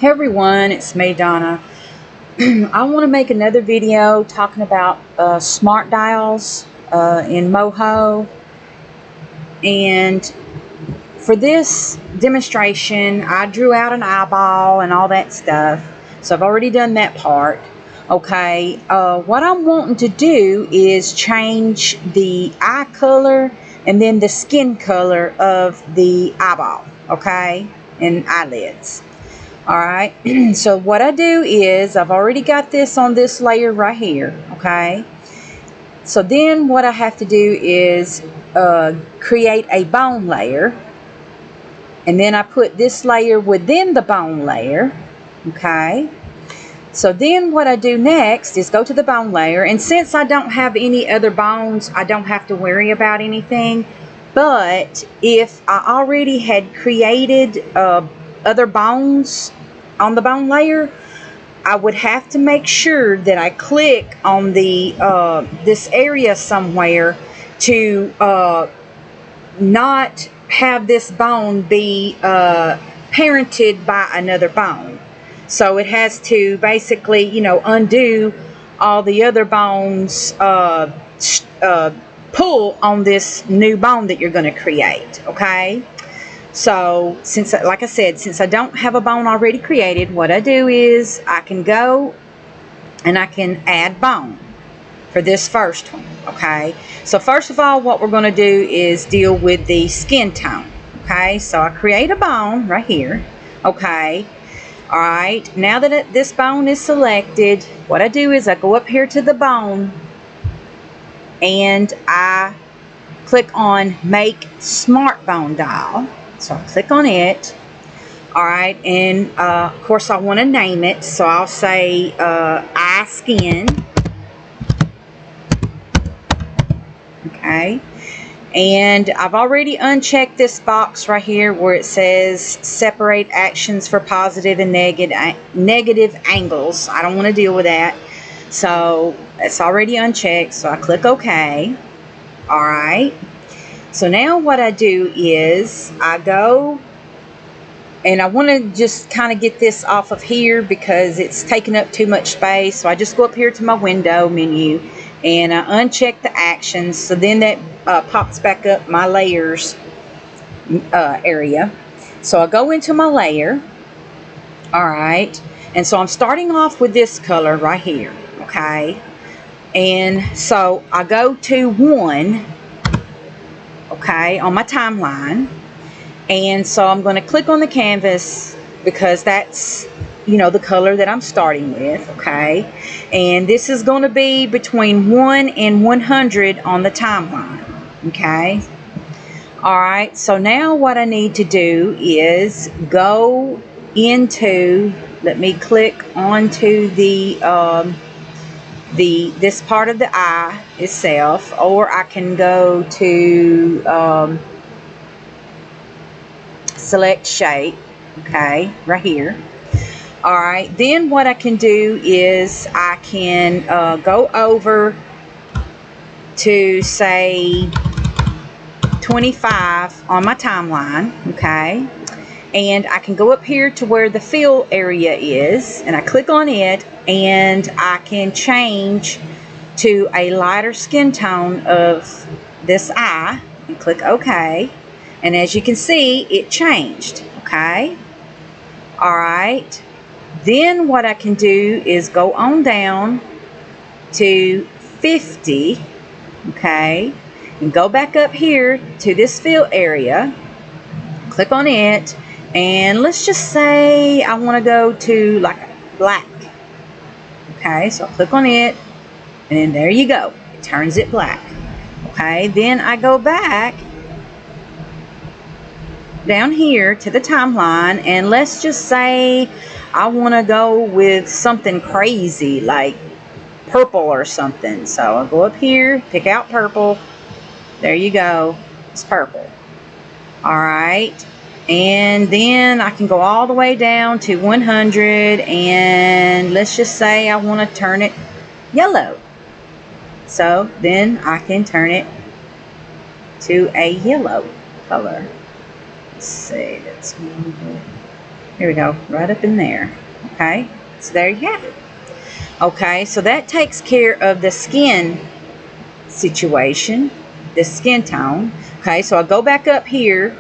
Hey everyone, it's me, Donna. I want to make another video talking about smart dials in Moho. And for this demonstration, I drew out an eyeball and all that stuff. So I've already done that part. Okay, what I'm wanting to do is change the eye color and then the skin color of the eyeball, okay, and eyelids. Alright, so what I do is I've already got this on this layer right here, okay? So then what I have to do is create a bone layer, and then I put this layer within the bone layer, okay? So then what I do next is go to the bone layer, and since I don't have any other bones, I don't have to worry about anything. But if I already had created other bones on the bone layer, I would have to make sure that I click on the this area somewhere to not have this bone be parented by another bone. So it has to basically, you know, undo all the other bones, pull on this new bone that you're going to create, okay? So since, like I said, since I don't have a bone already created, what I do is I can go and I can add bone for this first one, okay? So first of all, what we're going to do is deal with the skin tone, okay? So I create a bone right here, okay? All right, now that this bone is selected, what I do is I go up here to the bone and I click on Make Smart Bone Dial. So I'll click on it. Alright, and of course I want to name it, so I'll say eye skin. Okay, and I've already unchecked this box right here where it says separate actions for positive and negative angles. I don't want to deal with that, so it's already unchecked, so I click OK. Alright, so now what I do is I go and I want to just kind of get this off of here because it's taking up too much space. So I just go up here to my window menu and I uncheck the actions. So then that pops back up my layers area. So I go into my layer. Alright, and so I'm starting off with this color right here, okay? And so I go to 1, okay, on my timeline, and so I'm going to click on the canvas because that's, you know, the color that I'm starting with, okay? And this is going to be between 1 and 100 on the timeline, okay? Alright, so now what I need to do is go into, let me click onto this part of the eye itself, or I can go to select shape, okay, right here. Alright, then what I can do is I can go over to say 25 on my timeline, okay, and I can go up here to where the fill area is and I click on it, and I can change to a lighter skin tone of this eye and click OK, and as you can see, it changed, okay? Alright, then what I can do is go on down to 50, okay, and go back up here to this fill area, click on it, and let's just say I want to go to like black. Okay, so I'll click on it, and then there you go. It turns it black. Okay, then I go back down here to the timeline, and let's just say I want to go with something crazy like purple or something. So I'll go up here, pick out purple. There you go. It's purple. Alright, and then I can go all the way down to 100, and let's just say I want to turn it yellow. So then I can turn it to a yellow color. Let's see, let's move it. Here we go, right up in there. Okay, so there you have it. Okay, so that takes care of the skin situation, the skin tone. Okay, so I'll go back up here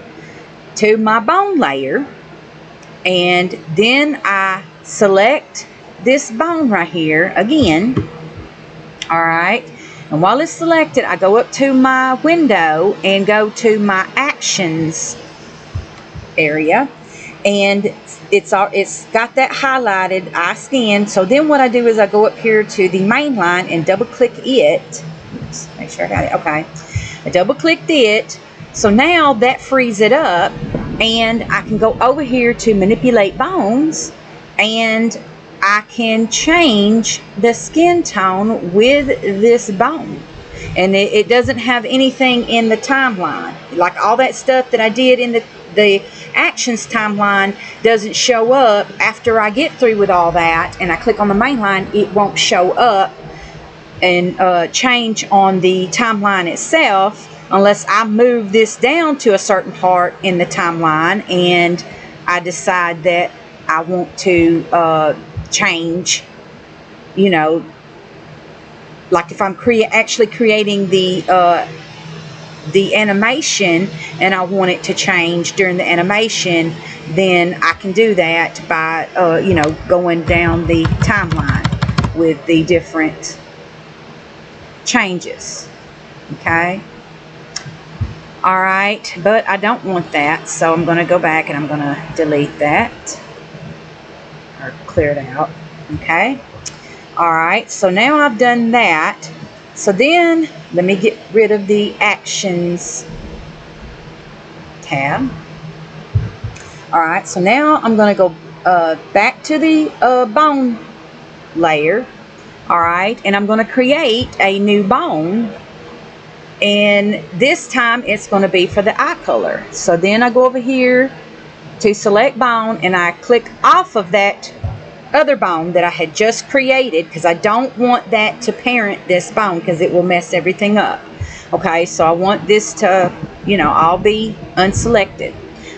to my bone layer, and then I select this bone right here again. Alright, and while it's selected, I go up to my window and go to my actions area, and it's got that highlighted I scan. So then what I do is I go up here to the main line and double click it. Oops, make sure I got it. Okay, I double clicked it, so now that frees it up, and I can go over here to manipulate bones, and I can change the skin tone with this bone. And it doesn't have anything in the timeline. Like all that stuff that I did in the actions timeline doesn't show up after I get through with all that and I click on the main line. It won't show up and change on the timeline itself unless I move this down to a certain part in the timeline and I decide that I want to change, you know, like if I'm actually creating the animation and I want it to change during the animation, then I can do that by you know, going down the timeline with the different changes. Okay, all right, but I don't want that, so I'm going to go back and I'm going to delete that or clear it out. Okay, all right, so now I've done that. So then let me get rid of the actions tab. All right, so now I'm going to go back to the bone layer. All right, and I'm going to create a new bone, and this time it's going to be for the eye color. So then I go over here to select bone and I click off of that other bone that I had just created, because I don't want that to parent this bone because it will mess everything up. Okay, so I want this to, you know, all be unselected.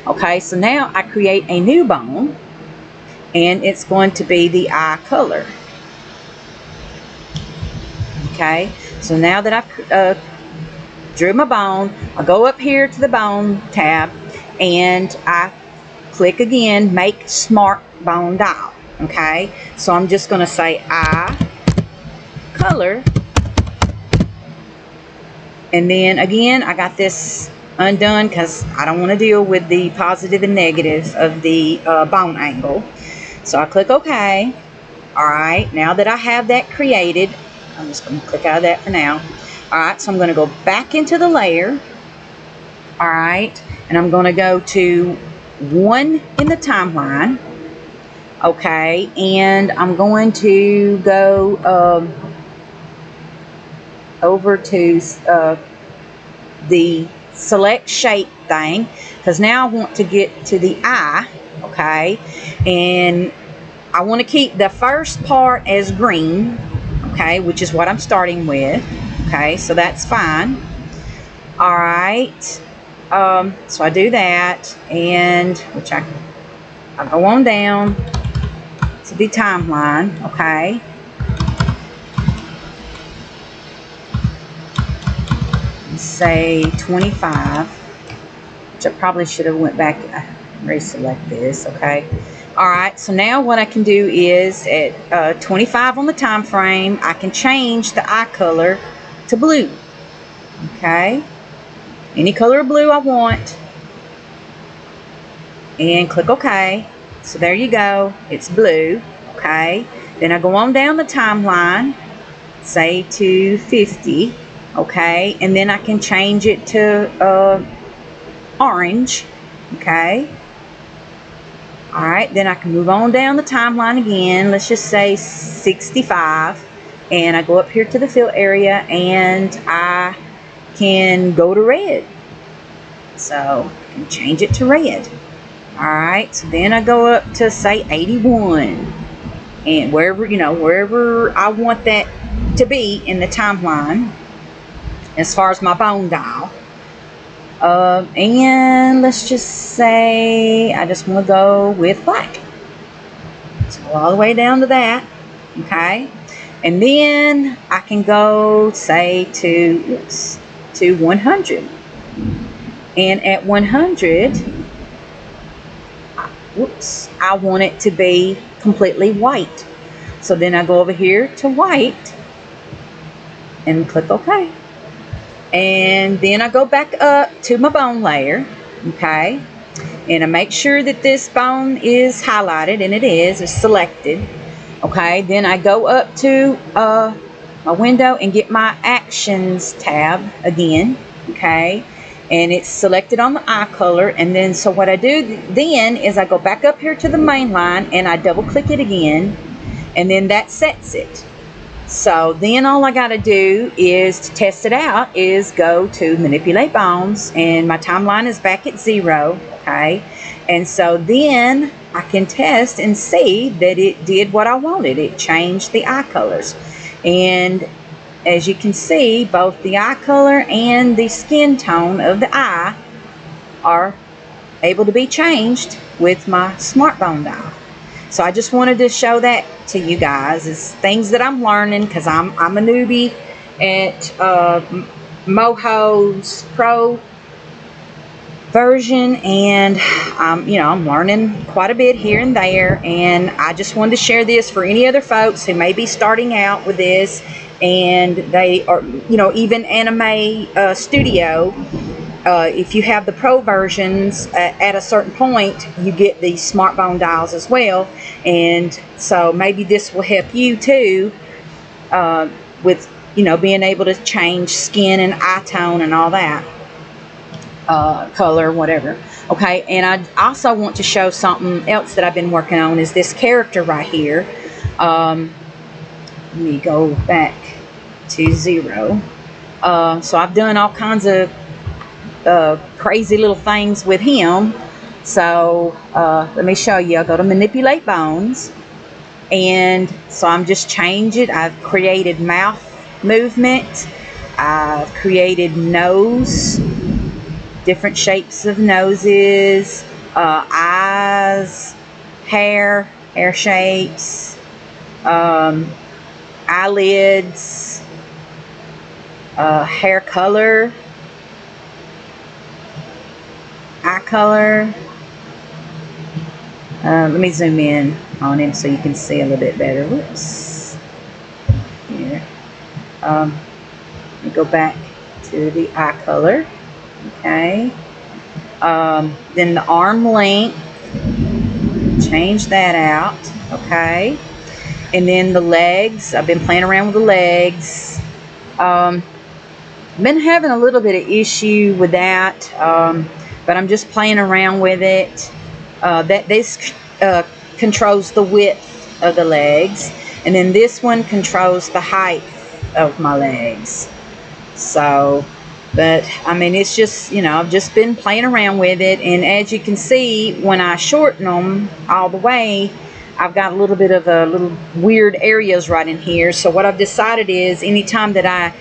Okay, so now I create a new bone and it's going to be the eye color. Okay, so now that I've drew my bone, I go up here to the bone tab and I click again, make smart bone dial. Okay, so I'm just going to say eye color, and then again I got this undone because I don't want to deal with the positive and negative of the bone angle. So I click OK. Alright, now that I have that created, I'm just going to click out of that for now. Alright, so I'm going to go back into the layer. Alright, and I'm going to go to 1 in the timeline. Okay, and I'm going to go over to the select shape thing, because now I want to get to the eye. Okay, and I want to keep the first part as green, okay, which is what I'm starting with. Okay, so that's fine. All right, so I do that, and which I go on down to the timeline. Okay, let's say 25, which I probably should have went back and reselect this. Okay, all right, so now what I can do is at 25 on the time frame, I can change the eye color to blue. Okay, any color of blue I want, and click OK. So there you go, it's blue. Okay, then I go on down the timeline, say to 50. Okay, and then I can change it to orange. Okay, all right, then I can move on down the timeline again, let's just say 65, and I go up here to the fill area and I can go to red. So I can change it to red. Alright, so then I go up to say 81, and wherever, you know, wherever I want that to be in the timeline as far as my bone dial. And let's just say I just want to go with black. So all the way down to that. Okay. And then I can go, say, to 100. And at 100, I want it to be completely white. So then I go over here to white and click OK. And then I go back up to my bone layer. Okay. And I make sure that this bone is highlighted, and it's selected. Okay, then I go up to my window and get my actions tab again. Okay, and it's selected on the eye color. And then so what I do then is I go back up here to the main line and I double click it again, and then that sets it. So then all I got to do is to test it out is go to manipulate bones, and my timeline is back at 0. Okay, and so then I can test and see that it did what I wanted. It changed the eye colors, and as you can see, both the eye color and the skin tone of the eye are able to be changed with my smart bone dial. So I just wanted to show that to you guys. It's things that I'm learning because I'm a newbie at Moho's Pro version, and I'm learning quite a bit here and there, and I just wanted to share this for any other folks who may be starting out with this, and they are, even Anime Studio. If you have the Pro versions, at a certain point you get the smart bone dials as well, and so maybe this will help you too with being able to change skin and eye tone and all that, color, whatever. Okay, and I also want to show something else that I've been working on is this character right here. Let me go back to 0. So I've done all kinds of crazy little things with him. So let me show you. I'll go to manipulate bones, and so I'm just changing. I've created mouth movement, I've created nose, different shapes of noses, eyes, hair shapes, eyelids, hair color, eye color. Let me zoom in on him so you can see a little bit better. Whoops. Here. Let me go back to the eye color. Okay. Then the arm length. Change that out. Okay. And then the legs. I've been playing around with the legs. Been having a little bit of issue with that. But I'm just playing around with it. This controls the width of the legs, and then this one controls the height of my legs. So, but I mean, it's just, I've just been playing around with it, and as you can see, when I shorten them all the way, I've got a little bit of little weird areas right in here. So what I've decided is anytime that I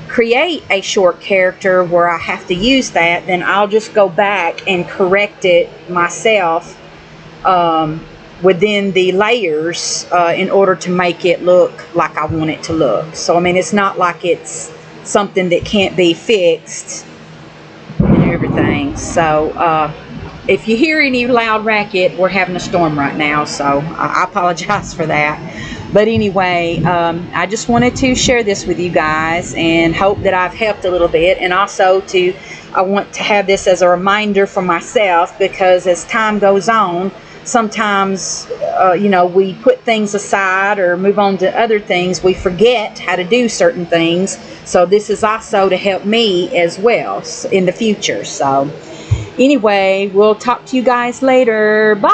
create a short character where I have to use that, then I'll just go back and correct it myself within the layers in order to make it look like I want it to look. So I mean, it's not like it's something that can't be fixed and everything. So if you hear any loud racket, we're having a storm right now, so I apologize for that. But anyway, I just wanted to share this with you guys and hope that I've helped a little bit. And also I want to have this as a reminder for myself, because as time goes on, sometimes, we put things aside or move on to other things. We forget how to do certain things. So this is also to help me as well in the future. So anyway, we'll talk to you guys later. Bye.